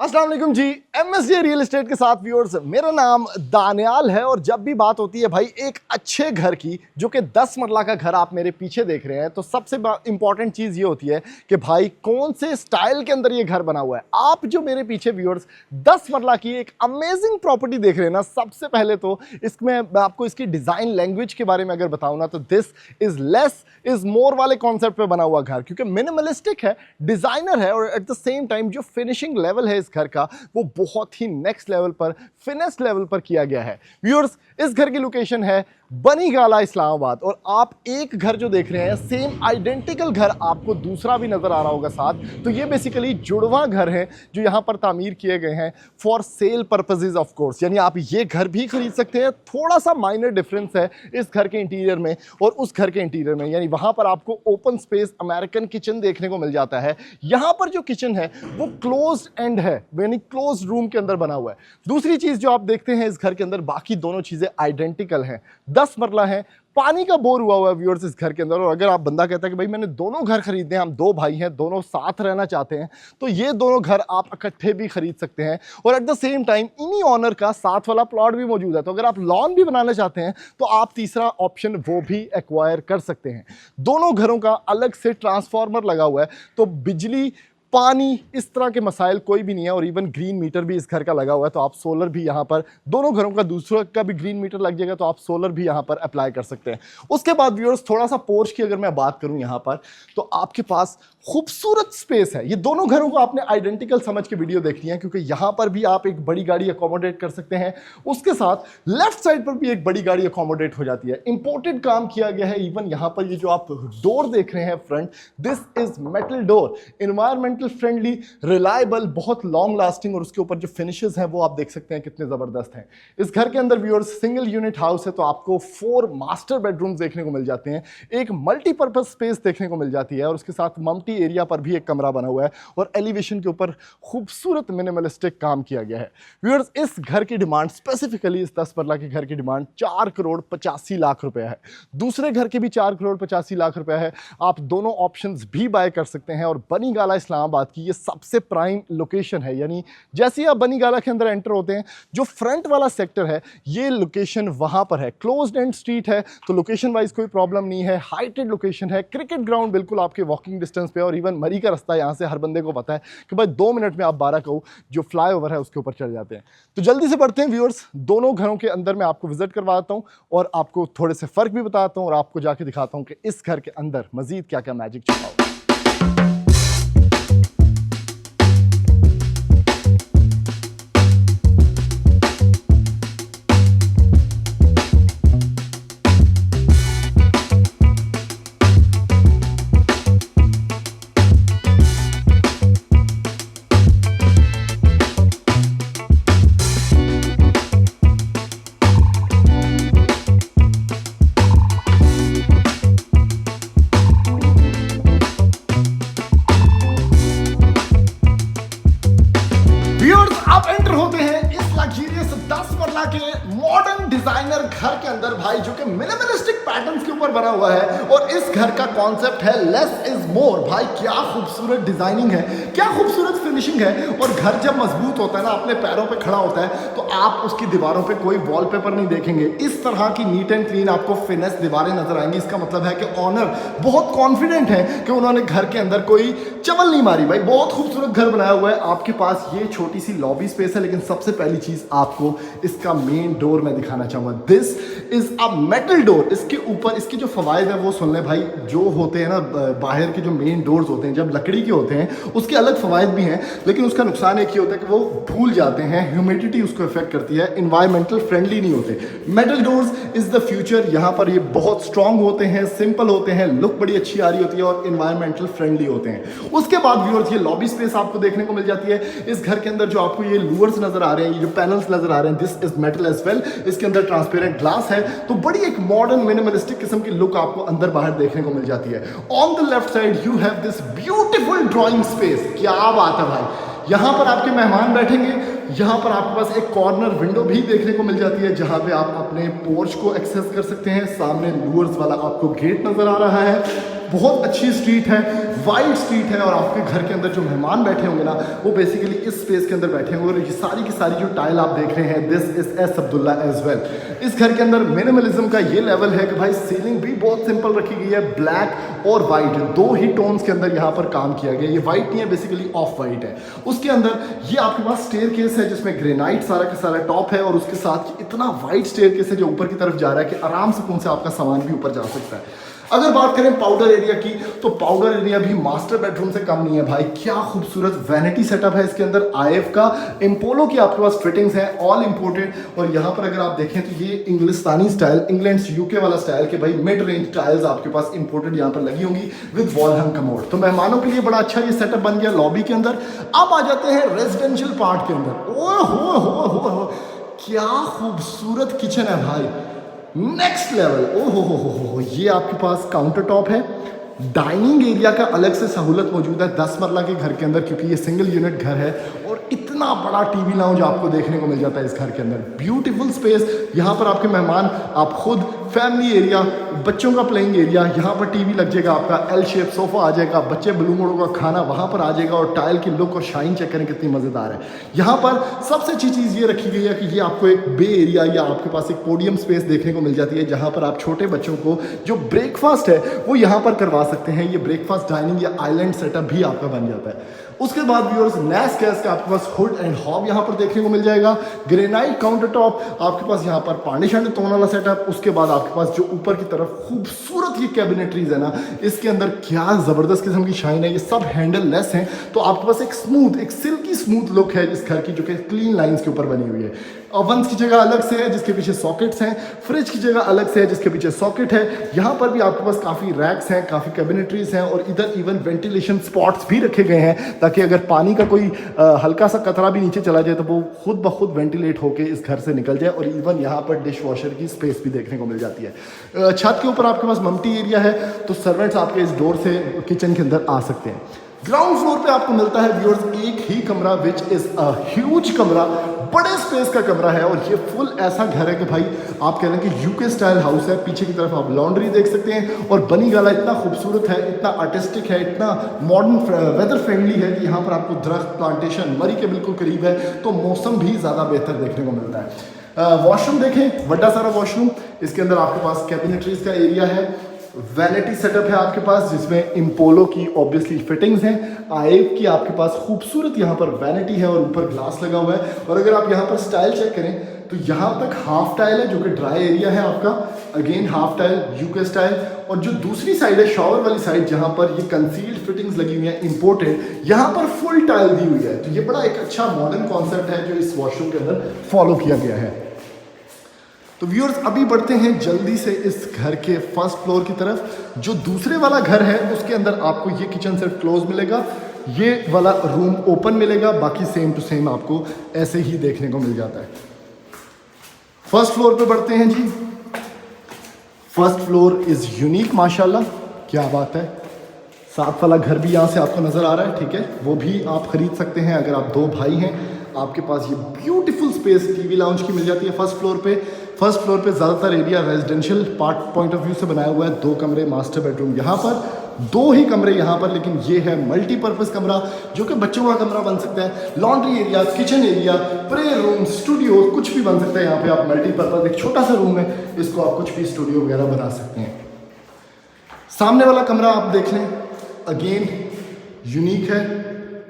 अस्सलाम वालेकुम जी। MSJ real estate के साथ व्यूअर्स, मेरा नाम दानियाल है और जब भी बात होती है भाई एक अच्छे घर की, जो कि 10 मरला का घर आप मेरे पीछे देख रहे हैं, तो सबसे इंपॉर्टेंट चीज़ ये होती है कि भाई कौन से स्टाइल के अंदर ये घर बना हुआ है। आप जो मेरे पीछे व्यूअर्स 10 मरला की एक अमेजिंग प्रॉपर्टी देख रहे हैं ना, सबसे पहले तो इसमें मैं आपको इसकी डिज़ाइन लैंग्वेज के बारे में अगर बताऊँ ना, तो this is less is more वाले कॉन्सेप्ट पे बना हुआ घर, क्योंकि मिनिमलिस्टिक है, डिज़ाइनर है और एट द सेम टाइम जो फिनिशिंग लेवल है इस घर का वो बहुत ही नेक्स्ट लेवल पर, फिनेस लेवल पर किया गया है। व्यूअर्स, इस घर की लोकेशन है बनीगाला, इस्लामाबाद। और आप एक घर जो देख रहे हैं, सेम आइडेंटिकल घर आपको दूसरा भी नजर आ रहा होगा साथ। तो ये बेसिकली जुड़वा घर है जो यहाँ पर तामीर किए गए हैं for sale purposes of course, यानी आप ये घर भी खरीद सकते हैं। थोड़ा सा माइनर डिफरेंस है इस घर के इंटीरियर में और उस घर के इंटीरियर में, यानी वहाँ पर आपको ओपन स्पेस अमेरिकन किचन देखने को मिल जाता है। यहाँ पर जो किचन है वो क्लोज एंड है, यानी क्लोज रूम के अंदर बना हुआ है। दूसरी चीज़ जो आप देखते हैं इस घर के अंदर, बाकी दोनों चीज़ें आइडेंटिकल हैं। 10 मरला है, पानी का बोर हुआ है व्यूअर्स इस घर के अंदर। और अगर आप बंदा कहता है कि भाई मैंने दोनों घर खरीदने हैं, हम दो भाई हैं, दोनों साथ रहना चाहते हैं, तो ये दोनों घर आप इकट्ठे भी खरीद सकते हैं। और एट द सेम टाइम इन्हीं ऑनर का साथ वाला प्लॉट भी मौजूद है, तो अगर आप लॉन भी बनाना चाहते हैं तो आप तीसरा ऑप्शन वो भी एक्वायर कर सकते हैं। दोनों घरों का अलग से ट्रांसफार्मर लगा हुआ है, तो बिजली, पानी, इस तरह के मसाइल कोई भी नहीं है। और इवन ग्रीन मीटर भी इस घर का लगा हुआ है, तो आप सोलर भी यहाँ पर, दोनों घरों का दूसरा का भी ग्रीन मीटर लग जाएगा, तो आप सोलर भी यहाँ पर अप्लाई कर सकते हैं। उसके बाद व्यूअर्स, थोड़ा सा पोर्च की अगर मैं बात करूँ यहाँ पर, तो आपके पास खूबसूरत स्पेस है। ये दोनों घरों को आपने आइडेंटिकल समझ के वीडियो देखनी है, क्योंकि यहाँ पर भी आप एक बड़ी गाड़ी अकोमोडेट कर सकते हैं, उसके साथ लेफ्ट साइड पर भी एक बड़ी गाड़ी अकोमोडेट हो जाती है। इंपोर्टेड काम किया गया है। इवन यहाँ पर ये जो आप डोर देख रहे हैं front, this is metal door, environmental friendly, reliable, बहुत लॉन्ग लास्टिंग, और उसके ऊपर जो फिनिशेस हैं वो आप देख सकते हैं कितने जबरदस्त हैं। इस घर के अंदर व्यूअर्स सिंगल यूनिट हाउस है, तो आपको 4 मास्टर बेडरूम्स देखने को मिल जाते हैं, एक मल्टीपर्पज स्पेस देखने को मिल जाती है, और उसके साथ मम्टी एरिया पर भी एक कमरा बना हुआ है, और एलिवेशन के ऊपर खूबसूरत मिनिमलिस्टिक काम किया गया है। व्यूअर्स, इस घर की डिमांड, स्पेसिफिकली इस 10 मरला के घर की डिमांड 4 करोड़ 85 लाख रुपए है। दूसरे घर के भी 4 करोड़ 85 लाख रुपए है। आप दोनों ऑप्शंस भी बाय कर सकते हैं। और बनीगाला इस्लामाबाद की ये सबसे प्राइम लोकेशन है, यानी जैसे ही आप बनीगाला के अंदर एंटर होते हैं, जो फ्रंट वाला सेक्टर है, ये लोकेशन वहां पर है। क्लोज्ड एंड स्ट्रीट है, तो लोकेशन वाइज कोई प्रॉब्लम नहीं है। हाइटेड लोकेशन है, क्रिकेट ग्राउंड बिल्कुल आपके वॉकिंग डिस्टेंस पे, और इवन मरी का रास्ता यहाँ से हर बंदे को पता है कि भाई 2 मिनट में आप 12 को जो फ्लाईओवर है उसके ऊपर चढ़ जाते हैं। तो जल्दी से बढ़ते हैं व्यूअर्स, दोनों घरों के अंदर मैं आपको विजिट करवाता हूँ और आपको थोड़े से फर्क भी बताता हूँ, और आपको जाके दिखाता हूँ कि इस घर के अंदर मजीद क्या क्या मैजिक छुपा हुआ है। आप एंटर होते हैं इस लग्जरियस 10 मरला के मॉडर्न डिजाइनर घर के अंदर भाई, जो कि मिनिमलिस्टिक पैटर्न्स के ऊपर बना हुआ है। और इस घर का कॉन्सेप्ट है लेस इज मोर। भाई क्या खूबसूरत डिजाइनिंग है, क्या खूबसूरत फिनिशिंग है। और घर जब मजबूत होता है ना, अपने पैरों पे खड़ा होता है, तो आप उसकी दीवारों पे कोई वॉलपेपर नहीं देखेंगे। इस तरह की नीट एंड क्लीन आपको फिनेस दीवारें नजर आएंगी। इसका मतलब है कि ऑनर बहुत कॉन्फिडेंट है कि उन्होंने घर के अंदर कोई चवल नहीं मारी। भाई बहुत खूबसूरत घर बनाया हुआ है। आपके पास ये छोटी सी लॉबी स्पेस है, लेकिन सबसे पहली चीज आपको इसका मेन डोर मैं दिखाना चाहूंगा। This is a metal door. इसके ऊपर इसके जो फवायद है वो सुन ले भाई। जो होते हैं ना बाहर के जो मेन डोर्स होते हैं, जब लकड़ी के होते हैं, उसके अलग फवायद भी हैं, लेकिन उसका नुकसान एक ही होता है कि वो फूल जाते हैं, ह्यूमिडिटी उसको इफेक्ट करती है, इन्वायरमेंटल फ्रेंडली नहीं होते। Metal doors is the future. यहाँ पर ये बहुत स्ट्रांग होते हैं, सिंपल होते हैं, लुक बड़ी अच्छी आ रही होती है और इन्वायरमेंटल फ्रेंडली होते हैं। उसके बाद व्यूअर्स, ये लॉबी स्पेस आपको देखने को मिल जाती है। इस घर के अंदर जो आपको ये लूवर्स नजर आ रहे हैं, ये जो पैनल्स नजर आ रहे हैं, this is metal as well. इसके अंदर ट्रांसपेरेंट ग्लास है, तो बड़ी एक मॉडर्न मिनिमलिस्टिक किस्म की लुक आपको अंदर बाहर देखने को मिल जाती है। On the left side you have this beautiful drawing space. क्या बात है भाई, यहाँ पर आपके मेहमान बैठेंगे। यहाँ पर आपके पास एक कॉर्नर विंडो भी देखने को मिल जाती है, जहाँ पे आप अपने पोर्च को एक्सेस कर सकते हैं। सामने लूवर्स वाला आपको गेट नजर आ रहा है। बहुत अच्छी स्ट्रीट है, वाइड स्ट्रीट है और आपके घर के अंदर जो मेहमान बैठे होंगे ना वो बेसिकली इस स्पेस के अंदर बैठे होंगे। और ये सारी की सारी जो टाइल आप देख रहे हैं this is as Abdullah as well. इस घर के अंदर मिनिमलिज्म का ये लेवल है कि भाई सीलिंग भी बहुत सिंपल रखी गई है, ब्लैक और वाइट दो ही टोन्स के अंदर यहाँ पर काम किया गया। ये वाइट नहीं है, बेसिकली ऑफ वाइट है। उसके अंदर ये आपके पास स्टेयरकेस है जिसमें ग्रेनाइट सारा का सारा टॉप है और उसके साथ इतना वाइड स्टेयरकेस है जो ऊपर की तरफ जा रहा है कि आराम से कौन से आपका सामान भी ऊपर जा सकता है। अगर बात करें पाउडर एरिया की तो पाउडर एरिया भी मास्टर बेडरूम से कम नहीं है भाई। क्या खूबसूरत वैनिटी सेटअप है इसके अंदर। आईएफ का इम्पोलो की आपके पास फिटिंग्स हैं, ऑल इंपोर्टेड। और यहाँ पर अगर आप देखें तो ये इंग्लिस्तानी स्टाइल, इंग्लैंड यूके वाला स्टाइल के भाई मिड रेंज टाइल्स आपके पास इंपोर्टेड यहाँ पर लगी होंगी विद वॉल हंग कमोड। तो मेहमानों के लिए बड़ा अच्छा ये सेटअप बन गया लॉबी के अंदर। अब आ जाते हैं रेजिडेंशियल पार्ट के अंदर। ओह हो क्या खूबसूरत किचन है भाई, नेक्स्ट लेवल। ओहो हो, ये आपके पास काउंटर टॉप है। डाइनिंग एरिया का अलग से सहूलत मौजूद है 10 मरला के घर के अंदर, क्योंकि ये सिंगल यूनिट घर है और इतना बड़ा टीवी लाउंज आपको देखने को मिल जाता है इस घर के अंदर। Beautiful space. यहाँ पर आपके मेहमान, आप खुद, फैमिली एरिया, बच्चों का प्लेइंग एरिया, यहाँ पर टीवी लग जाएगा, आपका एल शेप सोफा आ जाएगा, बच्चे ब्लू मोड़ो का खाना वहाँ पर आ जाएगा और टाइल की लुक और शाइन चेक करें कितनी मज़ेदार है। यहाँ पर सबसे अच्छी चीज़ ये रखी गई है कि ये आपको एक बे एरिया या आपके पास एक पोडियम स्पेस देखने को मिल जाती है जहाँ पर आप छोटे बच्चों को जो ब्रेकफास्ट है वो यहाँ पर करवा सकते हैं। ये ब्रेकफास्ट डाइनिंग या आइलैंड सेटअप भी आपका बन जाता है। उसके बाद व्यूअर्स नैस गैस का आपके पास हुड एंड हॉब यहाँ पर देखने को मिल जाएगा। ग्रेनाइट काउंटर टॉप आपके पास यहाँ पर पानी शानी तोन वाला सेटअप। उसके बाद आपके पास जो ऊपर की तरफ खूबसूरत ये कैबिनेटरीज है ना, इसके अंदर क्या ज़बरदस्त किस्म की शाइन है। ये सब हैंडल लेस हैं तो आपके पास एक स्मूथ, एक सिल्की स्मूथ लुक है इस घर की जो कि क्लीन लाइंस के ऊपर बनी हुई है। ओवंस की जगह अलग से है जिसके पीछे सॉकेट्स हैं, फ्रिज की जगह अलग से है जिसके पीछे सॉकेट है। यहाँ पर भी आपके पास काफ़ी रैक्स हैं, काफ़ी कैबिनेटरीज हैं और इधर इवन वेंटिलेशन स्पॉट्स भी रखे गए हैं ताकि अगर पानी का कोई हल्का सा कतरा भी नीचे चला जाए तो वो खुद ब खुद वेंटिलेट होकर इस घर से निकल जाए। और इवन यहाँ पर डिश वॉशर की स्पेस भी देखने को मिल जाती है। छत के ऊपर आपके पास मम्टी एरिया है तो सर्वेंट्स आपके इस डोर से किचन के अंदर आ सकते हैं। ग्राउंड फ्लोर पे आपको मिलता है व्यूअर्स एक ही कमरा विच इज अ ह्यूज कमरा, बड़े स्पेस का कमरा है। और ये फुल ऐसा घर है कि भाई आप कह रहे हैं कि यूके स्टाइल हाउस है। पीछे की तरफ आप लॉन्ड्री देख सकते हैं और बनी गाला इतना खूबसूरत है, इतना आर्टिस्टिक है, इतना मॉडर्न वेदर फ्रेंडली है कि यहाँ पर आपको दरख्त, प्लांटेशन मरी के बिल्कुल करीब है तो मौसम भी ज़्यादा बेहतर देखने को मिलता है। वॉशरूम देखें, बड़ा सारा वॉशरूम। इसके अंदर आपके पास कैबिनेटरीज का एरिया है। वैनिटी सेटअप है आपके पास जिसमें इम्पोलो की ऑब्वियसली फिटिंग्स हैं। आईएफ की आपके पास खूबसूरत यहाँ पर वैनिटी है और ऊपर ग्लास लगा हुआ है। और अगर आप यहाँ पर स्टाइल चेक करें तो यहाँ तक हाफ टाइल है जो कि ड्राई एरिया है आपका, again half tile UK style. और जो दूसरी साइड है शॉवर वाली साइड जहाँ पर ये कंसील्ड फिटिंग्स लगी हुई हैं इंपोर्टेड, यहाँ पर फुल टाइल दी हुई है। तो ये बड़ा एक अच्छा मॉडर्न कॉन्सेप्ट है जो इस वॉशरूम के अंदर फॉलो किया गया है। तो व्यूअर्स अभी बढ़ते हैं जल्दी से इस घर के फर्स्ट फ्लोर की तरफ। जो दूसरे वाला घर है उसके अंदर आपको ये किचन सेट क्लोज मिलेगा, ये वाला रूम ओपन मिलेगा, बाकी सेम टू सेम आपको ऐसे ही देखने को मिल जाता है। फर्स्ट फ्लोर पे बढ़ते हैं जी। फर्स्ट फ्लोर इज यूनिक माशाल्लाह, क्या बात है। साथ वाला घर भी यहाँ से आपको नज़र आ रहा है, ठीक है, वो भी आप खरीद सकते हैं अगर आप दो भाई हैं। आपके पास ये ब्यूटीफुल स्पेस टीवी लाउंज की मिल जाती है फर्स्ट फ्लोर पे। फर्स्ट फ्लोर पे ज़्यादातर area residential part point of view से बनाया हुआ है। 2 कमरे, मास्टर बेडरूम यहाँ पर, 2 ही कमरे यहाँ पर, लेकिन ये है मल्टीपर्पज़ कमरा जो कि बच्चों का कमरा बन सकता है। Laundry area, kitchen area, prayer room, studio, कुछ भी बन सकता है। यहाँ पे आप मल्टीपर्पज़, एक छोटा सा रूम है, इसको आप कुछ भी स्टूडियो वगैरह बना सकते हैं। सामने वाला कमरा आप देख लें, अगेन यूनिक है,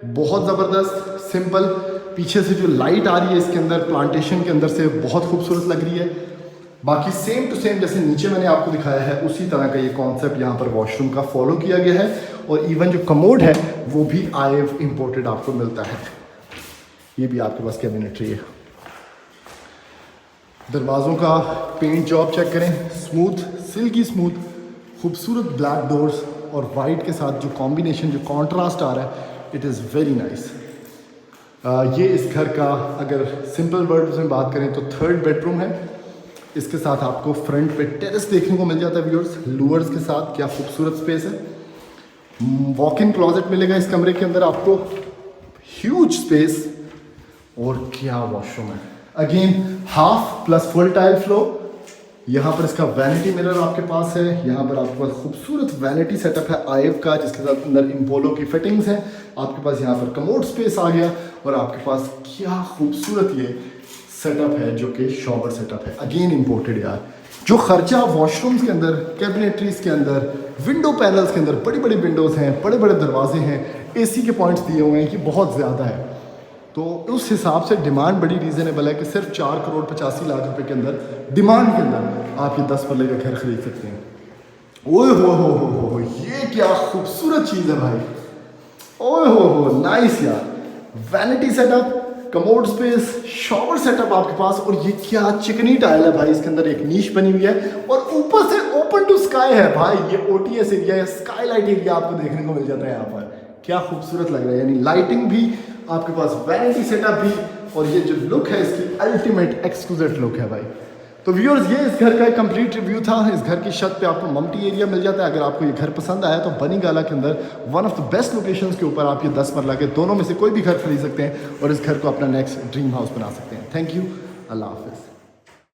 बहुत ज़बरदस्त, सिंपल। पीछे से जो लाइट आ रही है इसके अंदर प्लांटेशन के अंदर से बहुत खूबसूरत लग रही है। बाकी सेम टू सेम जैसे नीचे मैंने आपको दिखाया है उसी तरह का ये कॉन्सेप्ट यहाँ पर वॉशरूम का फॉलो किया गया है। और इवन जो कमोड है वो भी आईएफ इंपोर्टेड आपको मिलता है। ये भी आपके पास कैबिनेटरी है। दरवाज़ों का पेंट जॉब चेक करें, स्मूथ, सिल्की स्मूथ, खूबसूरत ब्लैक डोर्स और वाइट के साथ जो कॉम्बिनेशन, जो कॉन्ट्रास्ट आ रहा है, इट इज़ वेरी नाइस। ये इस घर का अगर सिंपल वर्ड्स में बात करें तो 3rd बेडरूम है। इसके साथ आपको फ्रंट पे टेरेस देखने को मिल जाता है व्यूअर्स, लूअर्स के साथ। क्या खूबसूरत स्पेस है। वॉक इन क्लॉजेट मिलेगा इस कमरे के अंदर आपको, ह्यूज स्पेस। और क्या वॉशरूम है, again half plus full tile floor. यहाँ पर इसका वैनिटी मिरर आपके पास है। यहाँ पर आपके पास खूबसूरत वैनिटी सेटअप है आइव का, जिसके साथ अंदर इम्पोलो की फिटिंग्स हैं। आपके पास यहाँ पर कमोड स्पेस आ गया और आपके पास क्या खूबसूरत ये सेटअप है जो कि शॉवर सेटअप है, अगेन इम्पोर्टेड यार। जो खर्चा वॉशरूम्स के अंदर, कैबिनेटरीज के अंदर, विंडो पैनल्स के अंदर, बड़ी बड़ी विंडोज़ हैं, बड़े बड़े दरवाजे हैं, एसी के पॉइंट्स दिए हुए हैं कि बहुत ज़्यादा है। तो उस हिसाब से डिमांड बड़ी रीज़नेबल है कि सिर्फ 4,85,00,000 के अंदर डिमांड के अंदर आप ये 10 मरले का घर खरीद सकते हैं। ओए हो, ये क्या खूबसूरत चीज़ है भाई। ओए हो नाइस यार। Vanity setup, commode space, shower setup आपके पास, और ये क्या चिकनी टाइल है भाई। इसके अंदर एक नीश बनी हुई है और ऊपर से ओपन टू स्काई है भाई। ये ओटीएस एरिया या स्काईलाइट एरिया आपको देखने को मिल जाता है यहाँ पर। क्या खूबसूरत लग रहा है, यानी लाइटिंग भी आपके पास, वैनिटी सेटअप भी, और ये जो लुक है इसकी अल्टीमेट एक्सक्लूसिव लुक है भाई। तो व्यूअर्स, ये इस घर का एक कंप्लीट रिव्यू था। इस घर की छत पे आपको मम्टी एरिया मिल जाता है। अगर आपको ये घर पसंद आया तो बनी गाला के अंदर one of the best locations के ऊपर आप ये 10 मरला के दोनों में से कोई भी घर खरीद सकते हैं और इस घर को अपना नेक्स्ट ड्रीम हाउस बना सकते हैं। थैंक यू, अल्लाह हाफिज़।